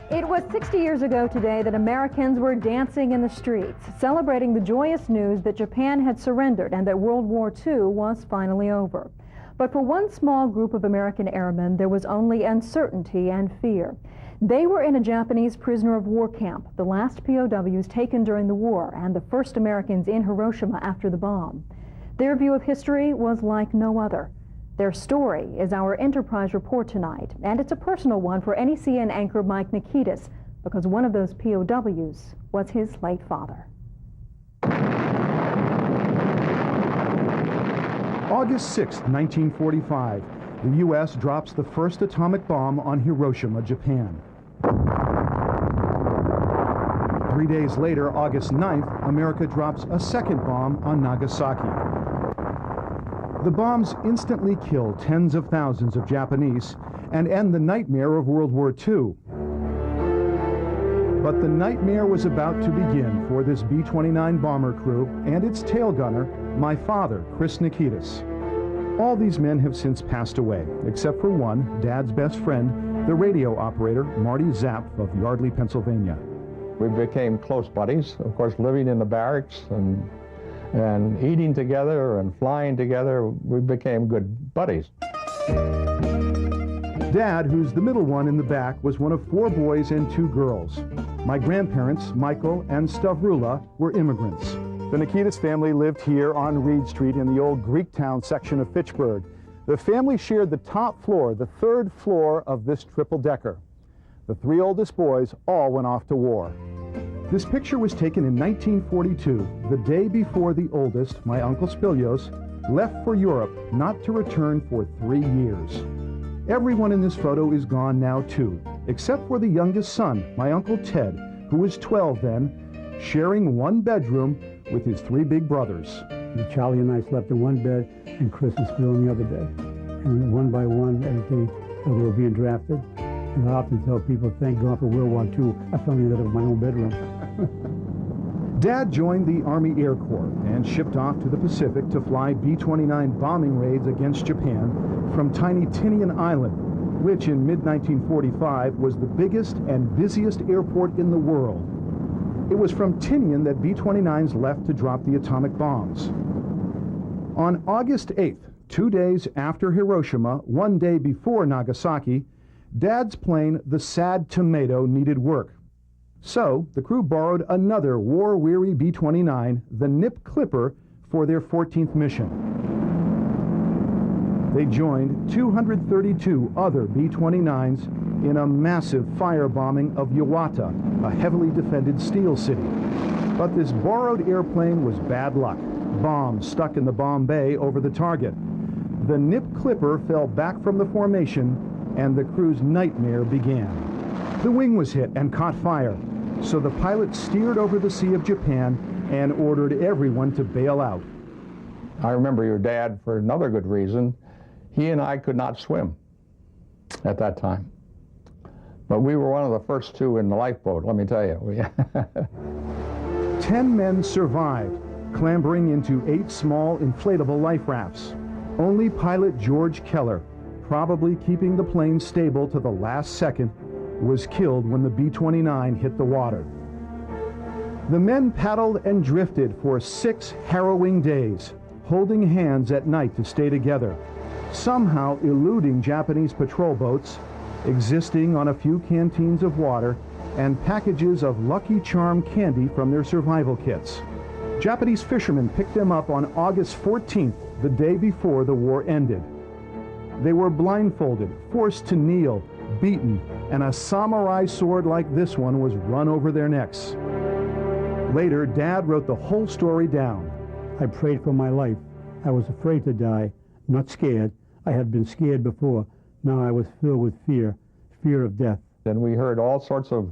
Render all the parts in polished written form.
It was 60 years ago today that Americans were dancing in the streets, celebrating the joyous news that Japan had surrendered and that World War II was finally over. But for one small group of American airmen, there was only uncertainty and fear. They were in a Japanese prisoner of war camp, the last POWs taken during the war and the first Americans in Hiroshima after the bomb. Their view of history was like no other. Their story is our Enterprise report tonight, and it's a personal one for NECN anchor Mike Nikitas, because one of those POWs was his late father. August 6, 1945, the U.S. drops the first atomic bomb on Hiroshima, Japan. 3 days later, August 9th, America drops a second bomb on Nagasaki. The bombs instantly kill tens of thousands of Japanese and end the nightmare of World War II. But the nightmare was about to begin for this B-29 bomber crew and its tail gunner, my father, Chris Nikitas. All these men have since passed away, except for one, Dad's best friend, the radio operator, Marty Zapp of Yardley, Pennsylvania. We became close buddies, of course, living in the barracks and eating together and flying together. We became good buddies. Dad, who's the middle one in the back, was one of 4 boys and 2 girls. My grandparents, Michael and Stavrula, were immigrants. The Nikitas family lived here on Reed Street in the old Greektown section of Fitchburg. The family shared the top floor, the 3rd floor of this triple-decker. The 3 oldest boys all went off to war. This picture was taken in 1942, the day before the oldest, my Uncle Spilios, left for Europe, not to return for 3 years. Everyone in this photo is gone now too, except for the youngest son, my Uncle Ted, who was 12 then, sharing one bedroom with his 3 big brothers. Charlie and I slept in one bed, and Chris and Spill in the other bed. And one by one, as they were being drafted. And I often tell people, thank God for World War II, I finally ended up in my own bedroom. Dad joined the Army Air Corps and shipped off to the Pacific to fly B-29 bombing raids against Japan from tiny Tinian Island, which in mid-1945 was the biggest and busiest airport in the world. It was from Tinian that B-29s left to drop the atomic bombs. On August 8th, 2 days after Hiroshima, 1 day before Nagasaki, Dad's plane, the Sad Tomato, needed work. So the crew borrowed another war-weary B-29, the Nip Clipper, for their 14th mission. They joined 232 other B-29s in a massive firebombing of Iwata, a heavily defended steel city. But this borrowed airplane was bad luck. Bombs stuck in the bomb bay over the target. The Nip Clipper fell back from the formation, and the crew's nightmare began. The wing was hit and caught fire, so the pilot steered over the Sea of Japan and ordered everyone to bail out. I remember your dad for another good reason. He and I could not swim at that time. But we were one of the first 2 in the lifeboat, let me tell you. 10 men survived, clambering into 8 small inflatable life rafts. Only pilot George Keller, probably keeping the plane stable to the last second, was killed when the B-29 hit the water. The men paddled and drifted for 6 harrowing days, holding hands at night to stay together, somehow eluding Japanese patrol boats, existing on a few canteens of water and packages of Lucky Charm candy from their survival kits. Japanese fishermen picked them up on August 14th, the day before the war ended. They were blindfolded, forced to kneel, beaten, and a samurai sword like this one was run over their necks. Later, Dad wrote the whole story down. I prayed for my life. I was afraid to die, not scared. I had been scared before. Now I was filled with fear, fear of death. And we heard all sorts of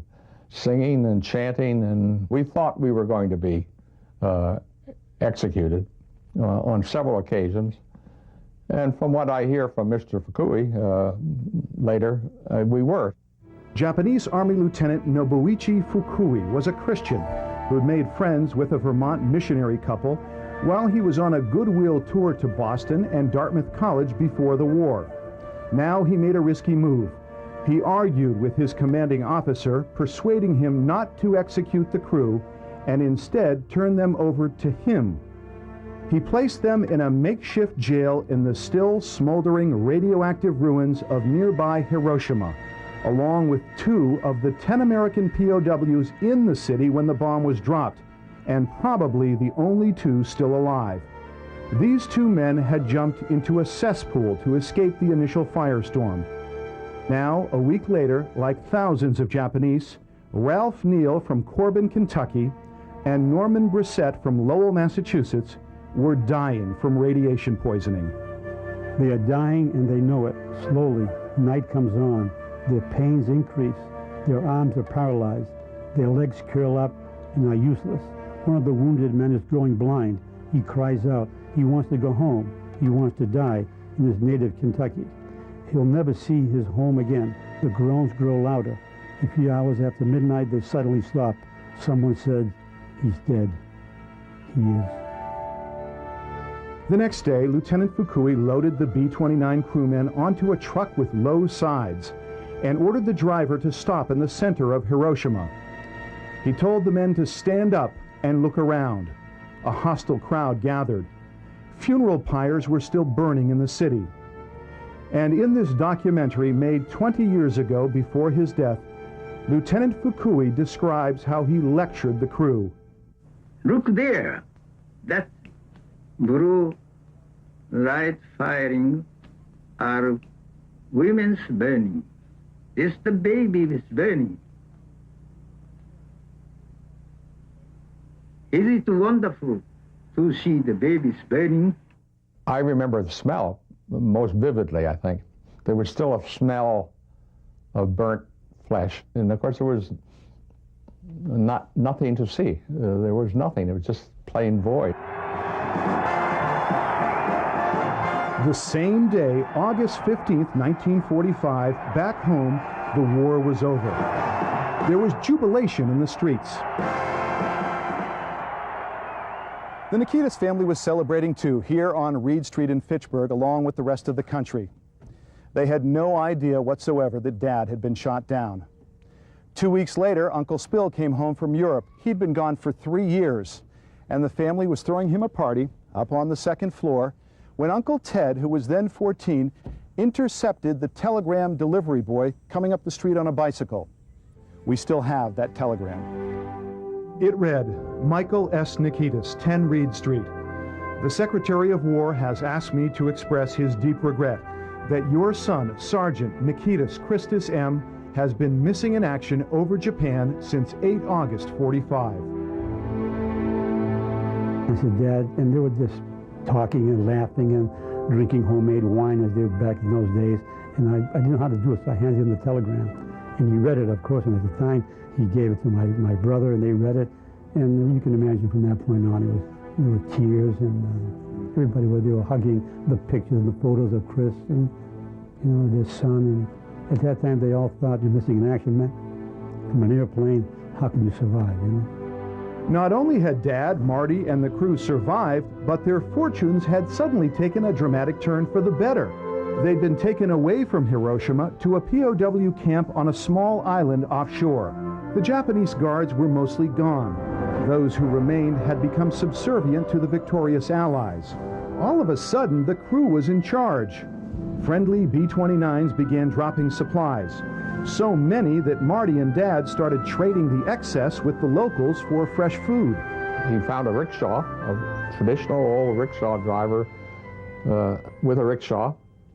singing and chanting, and we thought we were going to be executed on several occasions. And from what I hear from Mr. Fukui later, we were. Japanese Army Lieutenant Nobuichi Fukui was a Christian who had made friends with a Vermont missionary couple while he was on a goodwill tour to Boston and Dartmouth College before the war. Now he made a risky move. He argued with his commanding officer, persuading him not to execute the crew and instead turn them over to him. He placed them in a makeshift jail in the still smoldering radioactive ruins of nearby Hiroshima, along with 2 of the 10 American POWs in the city when the bomb was dropped, and probably the only 2 still alive. These 2 men had jumped into a cesspool to escape the initial firestorm. Now, a week later, like thousands of Japanese, Ralph Neal from Corbin, Kentucky, and Norman Brissett from Lowell, Massachusetts, were dying from radiation poisoning. They are dying and they know it. Slowly, night comes on. Their pains increase. Their arms are paralyzed. Their legs curl up and are useless. One of the wounded men is growing blind. He cries out. He wants to go home. He wants to die in his native Kentucky. He'll never see his home again. The groans grow louder. A few hours after midnight, they suddenly stop. Someone said, "He's dead." He is. The next day, Lieutenant Fukui loaded the B-29 crewmen onto a truck with low sides and ordered the driver to stop in the center of Hiroshima. He told the men to stand up and look around. A hostile crowd gathered. Funeral pyres were still burning in the city. And in this documentary made 20 years ago before his death, Lieutenant Fukui describes how he lectured the crew. Look there, that blue light firing are women's burning. This the baby is burning. Is it wonderful to see the babies burning? I remember the smell most vividly, I think. There was still a smell of burnt flesh. And of course, there was nothing to see. There was nothing. It was just plain void. The same day, August 15th, 1945, back home, the war was over. There was jubilation in the streets. The Nikitas family was celebrating too, here on Reed Street in Fitchburg, along with the rest of the country. They had no idea whatsoever that Dad had been shot down. 2 weeks later, Uncle Spill came home from Europe. He'd been gone for 3 years, and the family was throwing him a party up on the second floor when Uncle Ted, who was then 14, intercepted the telegram delivery boy coming up the street on a bicycle. We still have that telegram. It read, "Michael S. Nikitas, 10 Reed Street. The Secretary of War has asked me to express his deep regret that your son, Sergeant Nikitas Christus M., has been missing in action over Japan since 8 August 45. I said, "Dad," and they were just talking and laughing and drinking homemade wine as they were back in those days. And I didn't know how to do it, so I handed him the telegram. And he read it, of course, and at the time, he gave it to my brother, and they read it. And you can imagine from that point on, there were tears, and everybody they were hugging the pictures and the photos of Chris and, you know, their son. And at that time, they all thought you're missing in action, man. From an airplane, how can you survive, you know? Not only had Dad, Marty, and the crew survived, but their fortunes had suddenly taken a dramatic turn for the better. They'd been taken away from Hiroshima to a POW camp on a small island offshore. The Japanese guards were mostly gone. Those who remained had become subservient to the victorious Allies. All of a sudden, the crew was in charge. Friendly B-29s began dropping supplies. So many that Marty and Dad started trading the excess with the locals for fresh food. He found a rickshaw, a traditional old rickshaw driver with a rickshaw,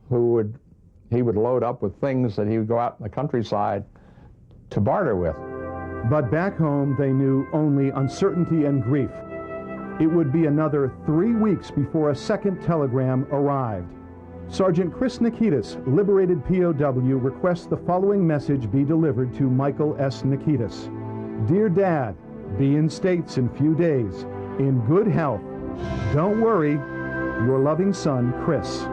he would load up with things that he would go out in the countryside to barter with. But back home, they knew only uncertainty and grief. It would be another 3 weeks before a second telegram arrived. Sergeant Chris Nikitas, liberated POW, requests the following message be delivered to Michael S. Nikitas. Dear Dad, be in States in few days, in good health. Don't worry, your loving son, Chris.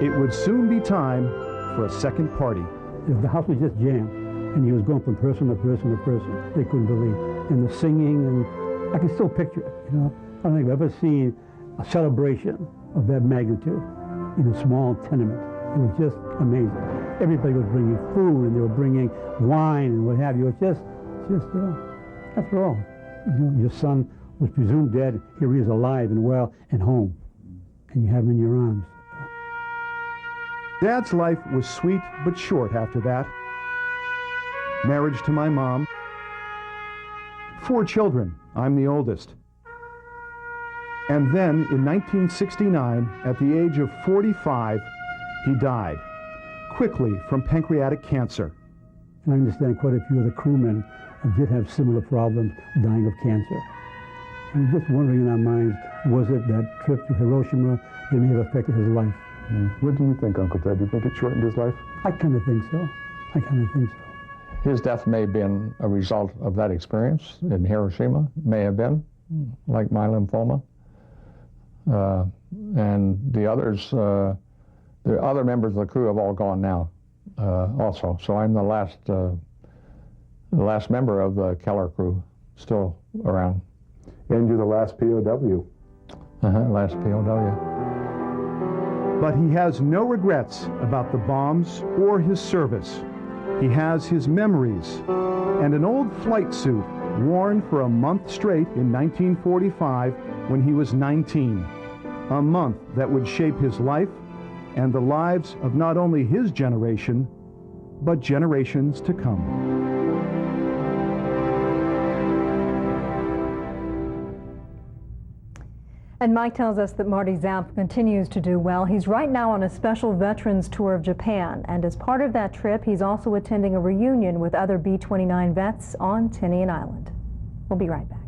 It would soon be time for a second party. The house was just jammed, and he was going from person to person to person. They couldn't believe. And the singing, and I can still picture it, you know. I don't think I've ever seen a celebration of that magnitude in a small tenement. It was just amazing. Everybody was bringing food, and they were bringing wine and what have you. It's just after all, your son was presumed dead. Here he is alive and well and home, and you have him in your arms. Dad's life was sweet but short after that. Marriage to my mom. 4 children. I'm the oldest. And then in 1969, at the age of 45, he died, quickly from pancreatic cancer. And I understand quite a few of the crewmen did have similar problems, dying of cancer. And we're just wondering in our minds, was it that trip to Hiroshima that may have affected his life? What do you think, Uncle Ted? Do you think it shortened his life? I kind of think so. I kind of think so. His death may have been a result of that experience in Hiroshima, may have been, like my lymphoma. And the others, the other members of the crew have all gone now, also. So I'm the last member of the Keller crew still around. And you're the last POW. Last POW. But he has no regrets about the bombs or his service. He has his memories and an old flight suit worn for a month straight in 1945 when he was 19. A month that would shape his life and the lives of not only his generation, but generations to come. And Mike tells us that Marty Zapp continues to do well. He's right now on a special veterans tour of Japan, and as part of that trip, he's also attending a reunion with other B-29 vets on Tinian Island. We'll be right back.